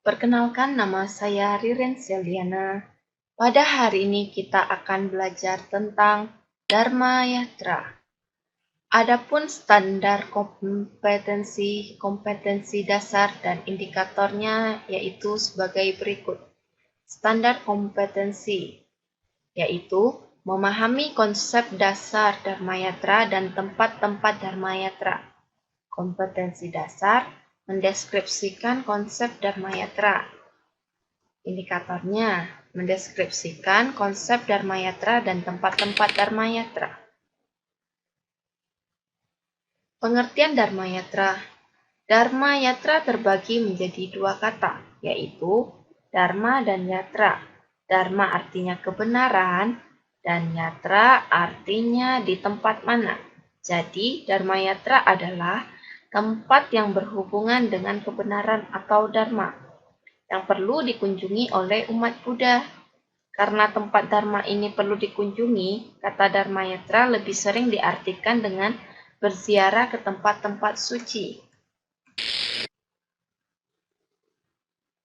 Perkenalkan, nama saya Ririn Seliana. Pada hari ini kita akan belajar tentang Dharma Yatra. Adapun standar kompetensi dasar dan indikatornya yaitu sebagai berikut. Standar kompetensi yaitu memahami konsep dasar Dharma Yatra dan tempat-tempat Dharma Yatra. Kompetensi dasar mendeskripsikan konsep Dharma Yatra. Indikatornya mendeskripsikan konsep Dharma Yatra dan tempat-tempat Dharma Yatra. Pengertian Dharma Yatra. Dharma Yatra terbagi menjadi dua kata, yaitu Dharma dan Yatra. Dharma artinya kebenaran, dan Yatra artinya di tempat mana. Jadi, Dharma Yatra adalah tempat yang berhubungan dengan kebenaran atau Dharma yang perlu dikunjungi oleh umat Buddha. Karena tempat Dharma ini perlu dikunjungi, kata Dharma Yatra lebih sering diartikan dengan berziarah ke tempat-tempat suci.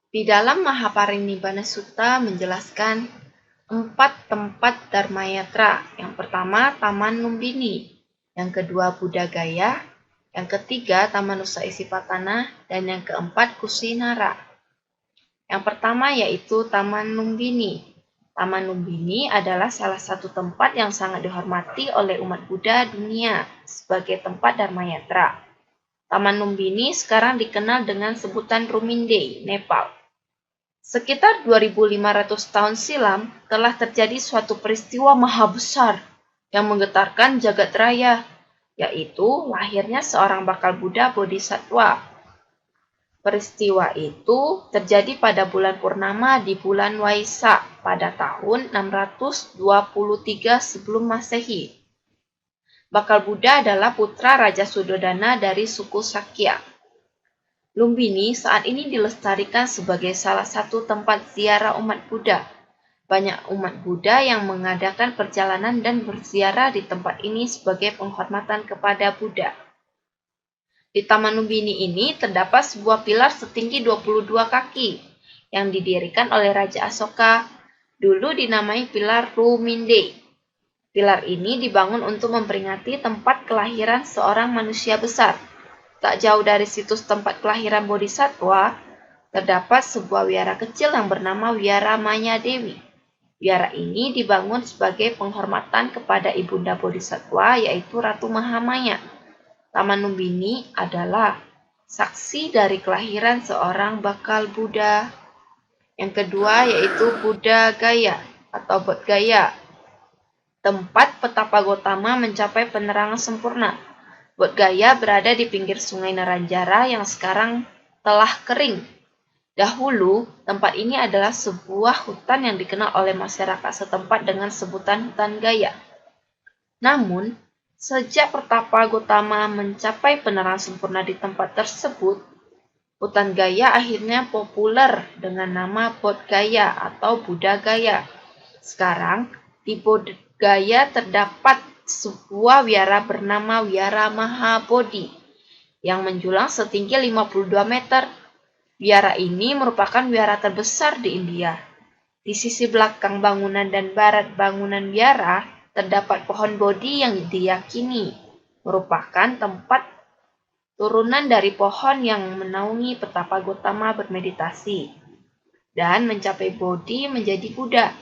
Di dalam Mahaparinibbana Sutta menjelaskan 4 tempat Dharma Yatra. Yang pertama, Taman Lumbini. Yang kedua, Buddha Gaya. Yang ketiga, Taman Nusa Isipatana. Dan yang keempat, Kusinara. Yang pertama yaitu Taman Lumbini. Taman Lumbini adalah salah satu tempat yang sangat dihormati oleh umat Buddha dunia sebagai tempat Dharma Yatra. Taman Lumbini sekarang dikenal dengan sebutan Ruminde, Nepal. Sekitar 2500 tahun silam telah terjadi suatu peristiwa maha besar yang menggetarkan jagat raya, yaitu lahirnya seorang bakal Buddha Bodhisattva. Peristiwa itu terjadi pada bulan purnama di bulan Waisak pada tahun 623 sebelum Masehi. Bakal Buddha adalah putra Raja Sudodana dari suku Sakya. Lumbini saat ini dilestarikan sebagai salah satu tempat ziarah umat Buddha. Banyak umat Buddha yang mengadakan perjalanan dan berziarah di tempat ini sebagai penghormatan kepada Buddha. Di Taman Lumbini ini terdapat sebuah pilar setinggi 22 kaki yang didirikan oleh Raja Asoka. Dulu dinamai pilar Ruminde. Pilar ini dibangun untuk memperingati tempat kelahiran seorang manusia besar. Tak jauh dari situs tempat kelahiran Bodhisattva, terdapat sebuah wihara kecil yang bernama Wihara Maya Dewi. Wihara ini dibangun sebagai penghormatan kepada ibunda Bodhisattva yaitu Ratu Mahamaya. Taman Lumbini adalah saksi dari kelahiran seorang bakal Buddha. Yang kedua yaitu Buddha Gaya atau Bodh Gaya. Tempat petapa Gotama mencapai penerangan sempurna. Bodh Gaya berada di pinggir sungai Neranjara yang sekarang telah kering. Dahulu, tempat ini adalah sebuah hutan yang dikenal oleh masyarakat setempat dengan sebutan hutan Gaya. Namun, sejak petapa Gotama mencapai penerangan sempurna di tempat tersebut, hutan Gaya akhirnya populer dengan nama Bodh Gaya atau Buddha Gaya. Sekarang, di Bodh Gaya terdapat sebuah wihara bernama Wihara Mahabodhi yang menjulang setinggi 52 meter. Wihara ini merupakan wihara terbesar di India. Di sisi belakang bangunan dan barat bangunan wihara terdapat pohon bodhi yang diyakini merupakan tempat turunan dari pohon yang menaungi petapa Gotama bermeditasi dan mencapai bodhi menjadi Buddha.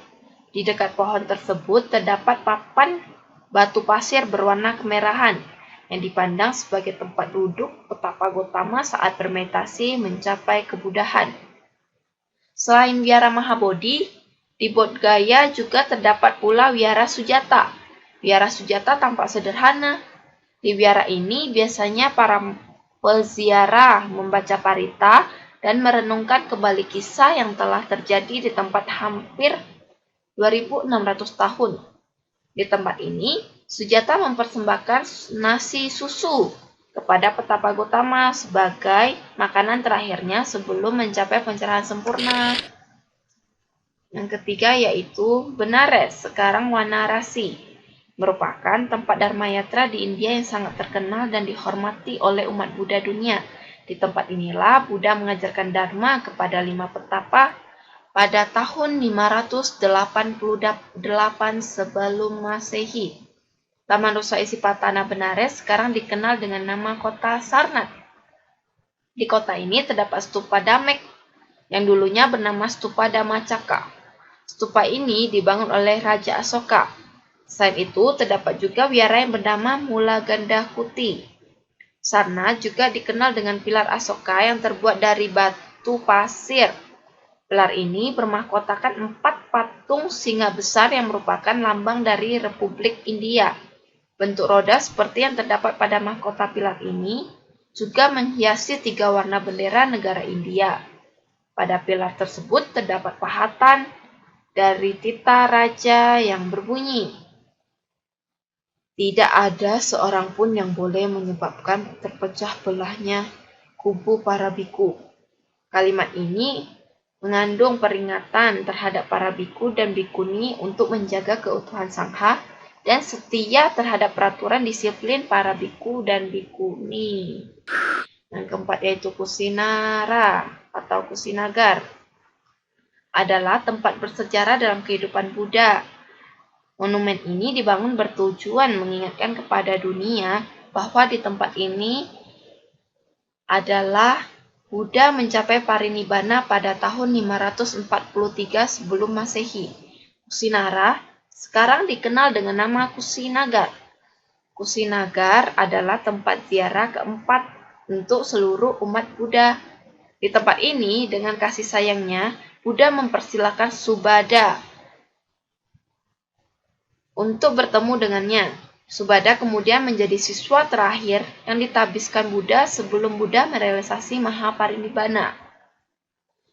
Di dekat pohon tersebut terdapat papan batu pasir berwarna kemerahan yang dipandang sebagai tempat duduk petapa Gotama saat bermeditasi mencapai kebudahan. Selain Wihara Mahabodhi, di Bodh Gaya juga terdapat pula Wihara Sujata. Wihara Sujata tampak sederhana. Di wihara ini biasanya para peziarah membaca parita dan merenungkan kembali kisah yang telah terjadi di tempat hampir 2600 tahun. Di tempat ini, Sujata mempersembahkan nasi susu kepada petapa Gotama sebagai makanan terakhirnya sebelum mencapai pencerahan sempurna. Yang ketiga yaitu Benares, sekarang Wanarasi, merupakan tempat Dharma Yatra di India yang sangat terkenal dan dihormati oleh umat Buddha dunia. Di tempat inilah Buddha mengajarkan Dharma kepada 5 petapa pada tahun 588 sebelum Masehi. Taman Rusa Isipatana Benares sekarang dikenal dengan nama kota Sarnath. Di kota ini terdapat stupa Damek yang dulunya bernama stupa Dhammacakka. Stupa ini dibangun oleh Raja Asoka. Selain itu, terdapat juga wihara yang bernama Mula Gandhakuti. Sarnath juga dikenal dengan pilar Asoka yang terbuat dari batu pasir. Pilar ini bermahkotakan 4 patung singa besar yang merupakan lambang dari Republik India. Bentuk roda seperti yang terdapat pada mahkota pilar ini juga menghiasi 3 warna bendera negara India. Pada pilar tersebut terdapat pahatan dari tita raja yang berbunyi, "Tidak ada seorang pun yang boleh menyebabkan terpecah belahnya kubu para biku." Kalimat ini mengandung peringatan terhadap para biku dan bikuni untuk menjaga keutuhan sangha dan setia terhadap peraturan disiplin para biku dan bikuni. Yang keempat yaitu Kusinara atau Kusinagar adalah tempat bersejarah dalam kehidupan Buddha. Monumen ini dibangun bertujuan mengingatkan kepada dunia bahwa di tempat ini adalah Buddha mencapai parinibbana pada tahun 543 sebelum Masehi. Kusinara sekarang dikenal dengan nama Kusinagar. Kusinagar adalah tempat ziarah keempat untuk seluruh umat Buddha. Di tempat ini, dengan kasih sayangnya, Buddha mempersilahkan Subhada untuk bertemu dengannya. Subhada kemudian menjadi siswa terakhir yang ditabiskan Buddha sebelum Buddha merealisasi Mahaparinibbana.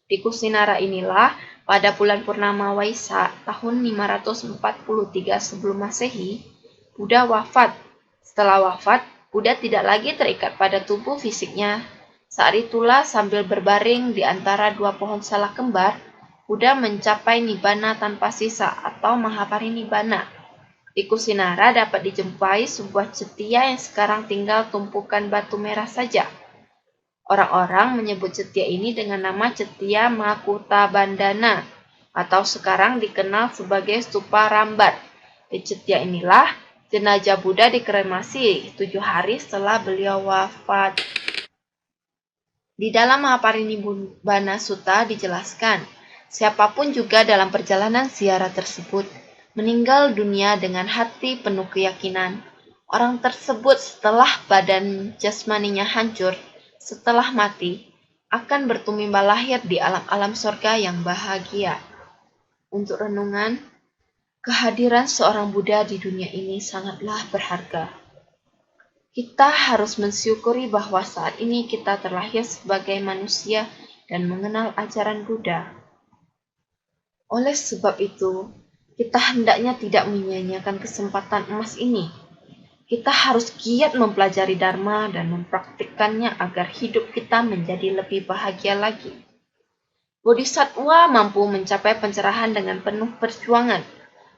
Di Kusinara inilah pada bulan purnama Waisak tahun 543 sebelum Masehi, Buddha wafat. Setelah wafat, Buddha tidak lagi terikat pada tubuh fisiknya. Saat itulah sambil berbaring di antara 2 pohon salak kembar, Buddha mencapai nibbana tanpa sisa atau Mahaparinibbana. Di Kusinara dapat dijumpai sebuah cetia yang sekarang tinggal tumpukan batu merah saja. Orang-orang menyebut cetia ini dengan nama Cetia Makutabandana atau sekarang dikenal sebagai Stupa Rambat. Di cetia inilah jenazah Buddha dikremasi 7 hari setelah beliau wafat. Di dalam Mahaparinibbana Sutta dijelaskan, siapapun juga dalam perjalanan ziarah tersebut meninggal dunia dengan hati penuh keyakinan, orang tersebut setelah badan jasmaninya hancur, setelah mati, akan bertumimba lahir di alam-alam surga yang bahagia. Untuk renungan, kehadiran seorang Buddha di dunia ini sangatlah berharga. Kita harus mensyukuri bahwa saat ini kita terlahir sebagai manusia dan mengenal ajaran Buddha. Oleh sebab itu, kita hendaknya tidak menyia-nyiakan kesempatan emas ini. Kita harus giat mempelajari Dharma dan mempraktikkannya agar hidup kita menjadi lebih bahagia lagi. Bodhisattva mampu mencapai pencerahan dengan penuh perjuangan.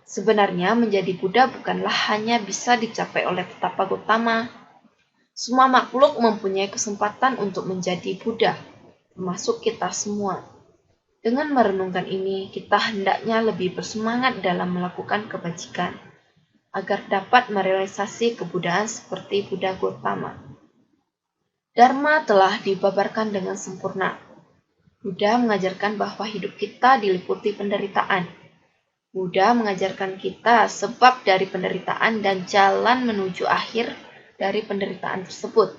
Sebenarnya menjadi Buddha bukanlah hanya bisa dicapai oleh Tapa Gautama. Semua makhluk mempunyai kesempatan untuk menjadi Buddha, termasuk kita semua. Dengan merenungkan ini, kita hendaknya lebih bersemangat dalam melakukan kebajikan, agar dapat merealisasi kebuddhaan seperti Buddha Gautama. Dharma telah dibabarkan dengan sempurna. Buddha mengajarkan bahwa hidup kita diliputi penderitaan. Buddha mengajarkan kita sebab dari penderitaan dan jalan menuju akhir dari penderitaan tersebut.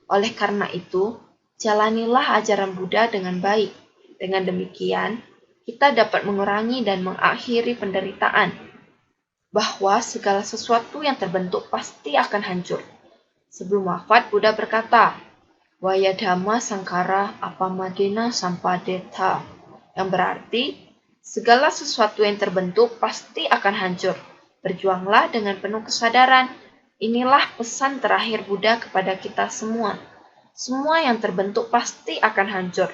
Oleh karena itu, jalanilah ajaran Buddha dengan baik. Dengan demikian, kita dapat mengurangi dan mengakhiri penderitaan. Bahwa segala sesuatu yang terbentuk pasti akan hancur. Sebelum wafat, Buddha berkata, Wayadhamma Sankara Apamadena Sampadetha, yang berarti, segala sesuatu yang terbentuk pasti akan hancur. Berjuanglah dengan penuh kesadaran. Inilah pesan terakhir Buddha kepada kita semua. Semua yang terbentuk pasti akan hancur.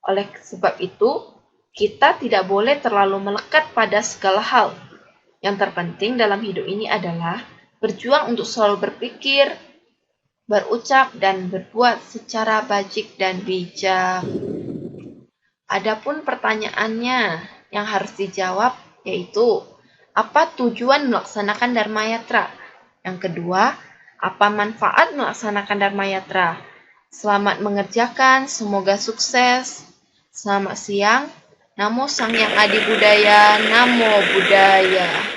Oleh sebab itu, kita tidak boleh terlalu melekat pada segala hal. Yang terpenting dalam hidup ini adalah berjuang untuk selalu berpikir berucap dan berbuat secara bajik dan bijak. Adapun pertanyaannya yang harus dijawab yaitu, apa tujuan melaksanakan Dharma Yatra? Yang kedua, apa manfaat melaksanakan Dharma Yatra? Selamat mengerjakan, semoga sukses. Selamat siang. Namo Sang Hyang Adi Budaya, Namo Buddhaya.